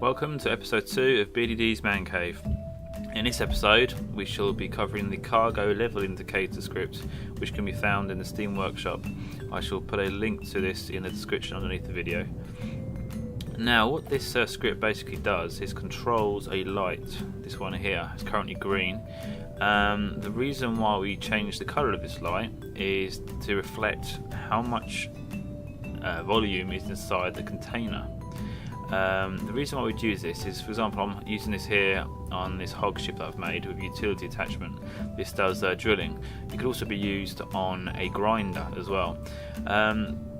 Welcome to episode 2 of Beardie.d's Man Cave. In this episode we shall be covering the cargo level indicator script, which can be found in the Steam Workshop. I shall put a link to this in the description underneath the video. Now what this script basically does is controls a light. This one here is currently green. The reason why we change the colour of this light is to reflect how much volume is inside the container. The reason why we'd use this is, for example, I'm using this here on this hog ship that I've made with a utility attachment. This does drilling. It could also be used on a grinder as well.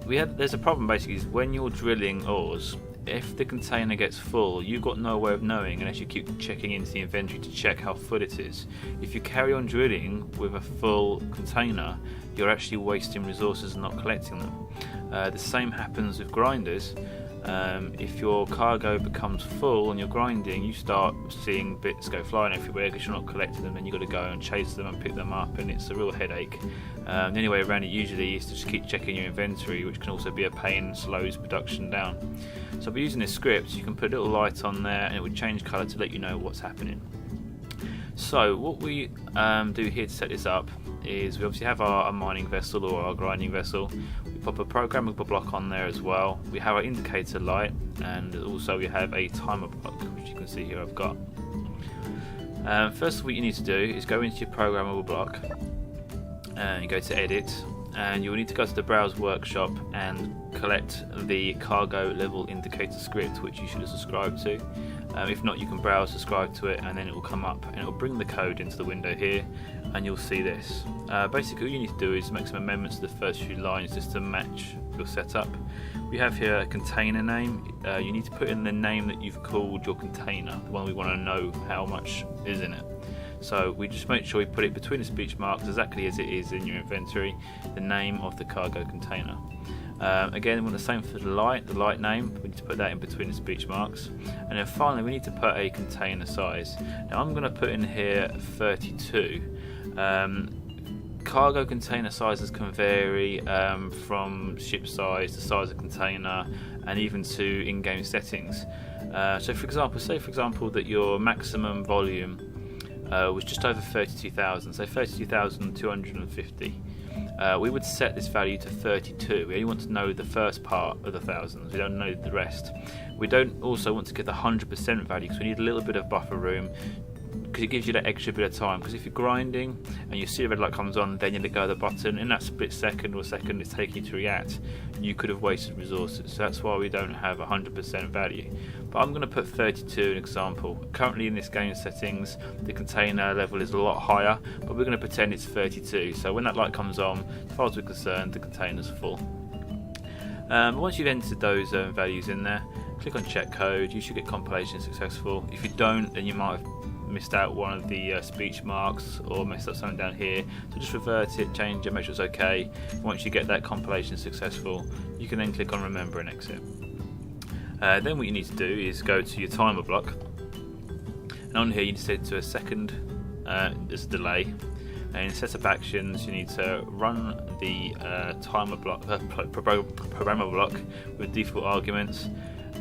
There's a problem basically is when you're drilling ores, if the container gets full, you've got no way of knowing unless you keep checking into the inventory to check how full it is. If you carry on drilling with a full container, you're actually wasting resources and not collecting them. The same happens with grinders. If your cargo becomes full and you're grinding, you start seeing bits go flying everywhere because you're not collecting them, and you've got to go and chase them and pick them up, and it's a real headache. The only way around it usually is to just keep checking your inventory, which can also be a pain and slows production down. So by using this script, you can put a little light on there and it will change colour to let you know what's happening. So what we do here to set this up is we obviously have our mining vessel or our grinding vessel. We pop a programmable block on there as well. We have our indicator light, and also we have a timer block, which you can see here I've got. First what you need to do is go into your programmable block and you go to edit, and you'll need to go to the browse workshop and collect the cargo level indicator script, which you should have subscribed to. If not, you can browse, subscribe to it, and then it will come up and it will bring the code into the window here, and you'll see this. Basically all you need to do is make some amendments to the first few lines just to match your setup. We have here a container name. You need to put in the name that you've called your container, the one we want to know how much is in it. So we just make sure we put it between the speech marks exactly as it is in your inventory, the name of the cargo container. Again, we want the same for the light name. We need to put that in between the speech marks, and then finally we need to put a container size. Now I'm going to put in here 32. Cargo container sizes can vary from ship size to size of container, and even to in-game settings. So for example, that your maximum volume was just over 32,000, so 32,250. We would set this value to 32. We only want to know the first part of the thousands, we don't know the rest. We don't also want to get the 100% value because we need a little bit of buffer room, because it gives you that extra bit of time. Because if you're grinding and you see a red light comes on, then you let go of the button, in that split second or second it's taking you to react, you could have wasted resources. So that's why we don't have 100% value. But I'm going to put 32 an example. Currently in this game settings the container level is a lot higher, but we're going to pretend it's 32. So when that light comes on, as far as we're concerned, the container's full. Once you've entered those values in there, click on check code. You should get compilation successful. If you don't, then you might have missed out one of the speech marks or messed up something down here, so just revert it, change it, make sure it's okay. Once you get that compilation successful, you can then click on remember and exit. Then what you need to do is go to your timer block, and on here you need to set it to a second. There's a delay, and in setup actions you need to run the timer block, programmer block with default arguments,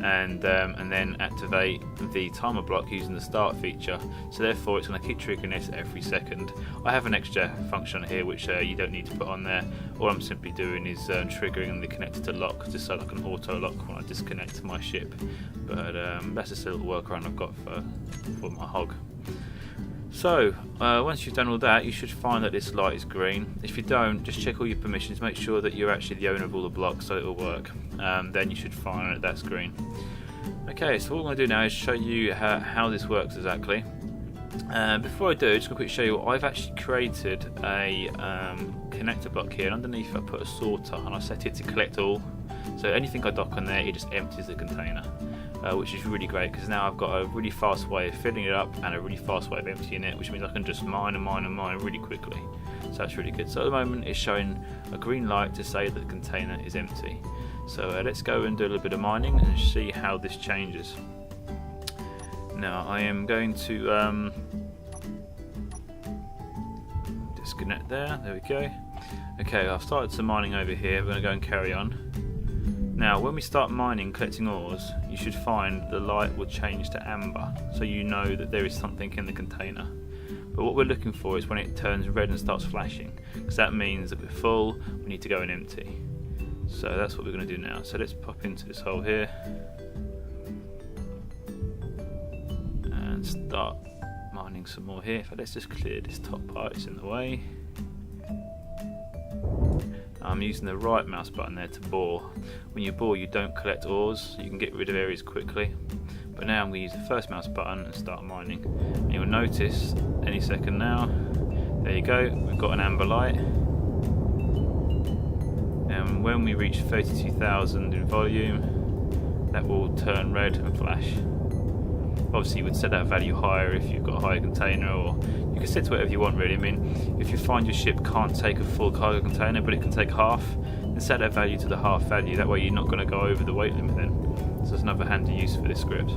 and then activate the timer block using the start feature. So therefore it's going to keep triggering this every second. I have an extra function here which you don't need to put on there. All I'm simply doing is triggering the connector to lock, just so like an auto lock when I disconnect my ship. But that's just a little workaround I've got for my hog. So once you've done all that, you should find that this light is green. If you don't, just check all your permissions, make sure that you're actually the owner of all the blocks so it'll work. Then you should find that that's green. Okay, so what I'm going to do now is show you how this works exactly. Before I do, just going to quickly show you, I've actually created a connector block here, and underneath I put a sorter, and I set it to collect all. So anything I dock on there, it just empties the container. Which is really great, because now I've got a really fast way of filling it up and a really fast way of emptying it, which means I can just mine and mine and mine really quickly. So that's really good. So at the moment it's showing a green light to say that the container is empty. So let's go and do a little bit of mining and see how this changes. Now I am going to disconnect there we go. Okay, I've started some mining over here. We're going to go and carry on. Now when we start mining, collecting ores, you should find the light will change to amber, so you know that there is something in the container. But what we're looking for is when it turns red and starts flashing, because that means that we're full, we need to go and empty. So that's what we're going to do now. So let's pop into this hole here and start mining some more here. Let's just clear this top part, it's in the way. I'm using the right mouse button there to bore. When you bore, you don't collect ores, so you can get rid of areas quickly. But now I'm going to use the first mouse button and start mining. And you'll notice any second now, there you go, we've got an amber light. And when we reach 32,000 in volume, that will turn red and flash. Obviously you would set that value higher if you've got a higher container, or you can set to whatever you want really. I mean, if you find your ship can't take a full cargo container but it can take half, then set that value to the half value, that way you're not going to go over the weight limit then. So that's another handy use for this script.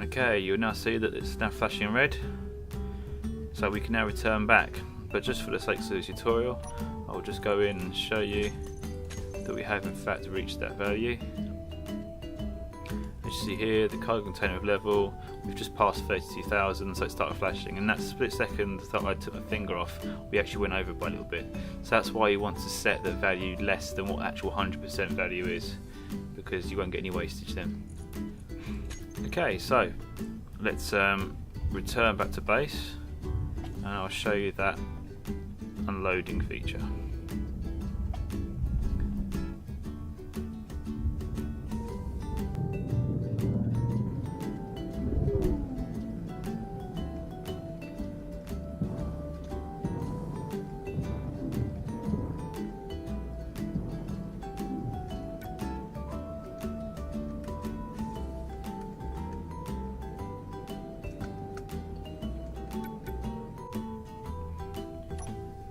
Okay, you'll now see that it's now flashing red, so we can now return back. But just for the sake of the tutorial, I'll just go in and show you that we have in fact reached that value. As you see here, the cargo container level, we've just passed 32,000, so it started flashing, and that split second that I took my finger off, we actually went over by a little bit. So that's why you want to set the value less than what actual 100% value is, because you won't get any wastage then. Okay, so let's return back to base, and I'll show you that unloading feature.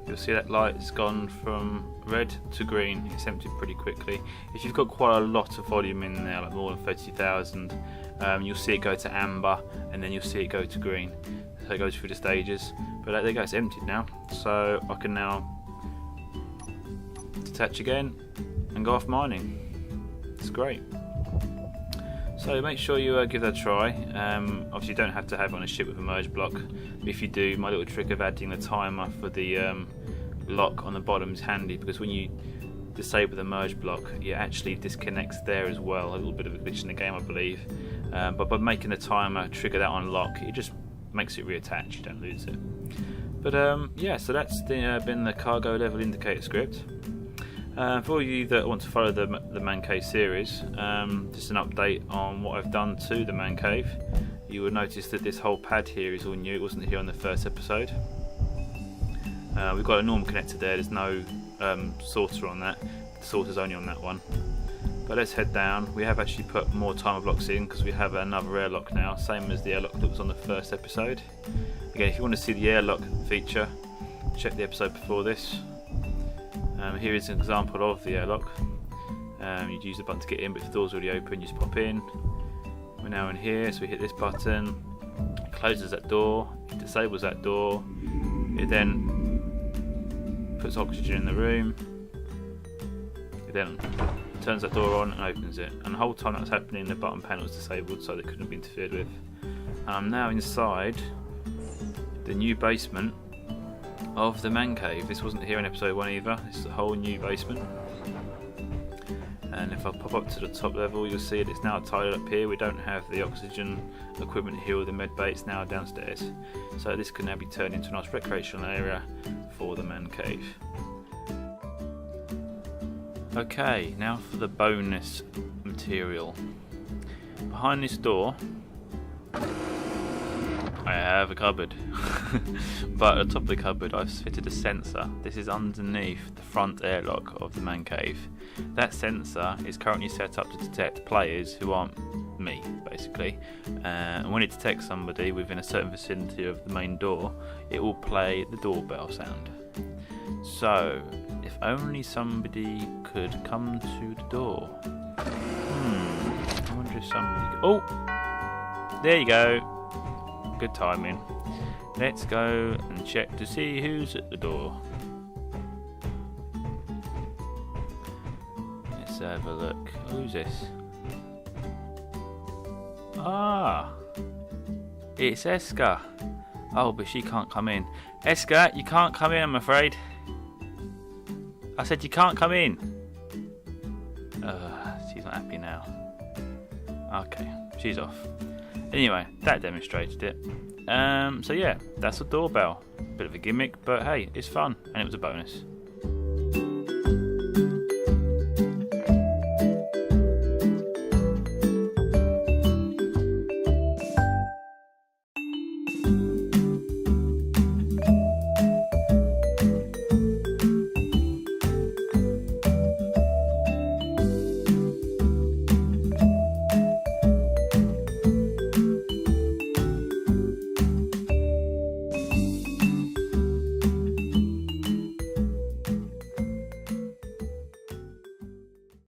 You'll see that light's gone from red to green. It's emptied pretty quickly. If you've got quite a lot of volume in there, like more than 30,000, you'll see it go to amber, and then you'll see it go to green. So it goes through the stages. But there you go, it's emptied now. So I can now detach again and go off mining. It's great. So make sure you give that a try. Obviously you don't have to have it on a ship with a merge block. But if you do, my little trick of adding the timer for the lock on the bottom is handy, because when you disable the merge block, it actually disconnects there as well. A little bit of a glitch in the game, I believe. But by making the timer trigger that on lock, it just makes it reattach, you don't lose it. But yeah, so that's been the cargo level indicator script. For all you that want to follow the man cave series, just an update on what I've done to the man cave. You will notice that this whole pad here is all new. It wasn't here on the first episode. We've got a normal connector there. There's no sorter on that. The sorter's only on that one. But let's head down. We have actually put more timer blocks in because we have another airlock now, same as the airlock that was on the first episode. Again, if you want to see the airlock feature, check the episode before this. Here is an example of the airlock. You'd use the button to get in, but if the door's already open, you just pop in. We're now in here, so we hit this button, it closes that door, it disables that door, it then puts oxygen in the room, it then turns that door on and opens it. And the whole time that was happening, the button panel was disabled, so they couldn't be interfered with. And I'm now inside the new basement of the man cave. This wasn't here in episode 1 either. This is a whole new basement. And if I pop up to the top level, you'll see it's now tied up here. We don't have the oxygen equipment here or the med bay, it's now downstairs. So this can now be turned into a nice recreational area for the man cave. Okay, now for the bonus material. Behind this door I have a cupboard. But at the top of the cupboard I've fitted a sensor. This is underneath the front airlock of the man cave. That sensor is currently set up to detect players who aren't me, basically. And when it detects somebody within a certain vicinity of the main door, it will play the doorbell sound. So, if only somebody could come to the door. somebody... Oh! There you go. Good timing. Let's go and check to see who's at the door. Let's have a look. Who's this? Ah! It's Eska. Oh, but she can't come in. Eska, you can't come in, I'm afraid. I said you can't come in. She's not happy now. Okay, she's off. Anyway, that demonstrated it. So yeah, that's a doorbell. Bit of a gimmick, but hey, it's fun, and it was a bonus.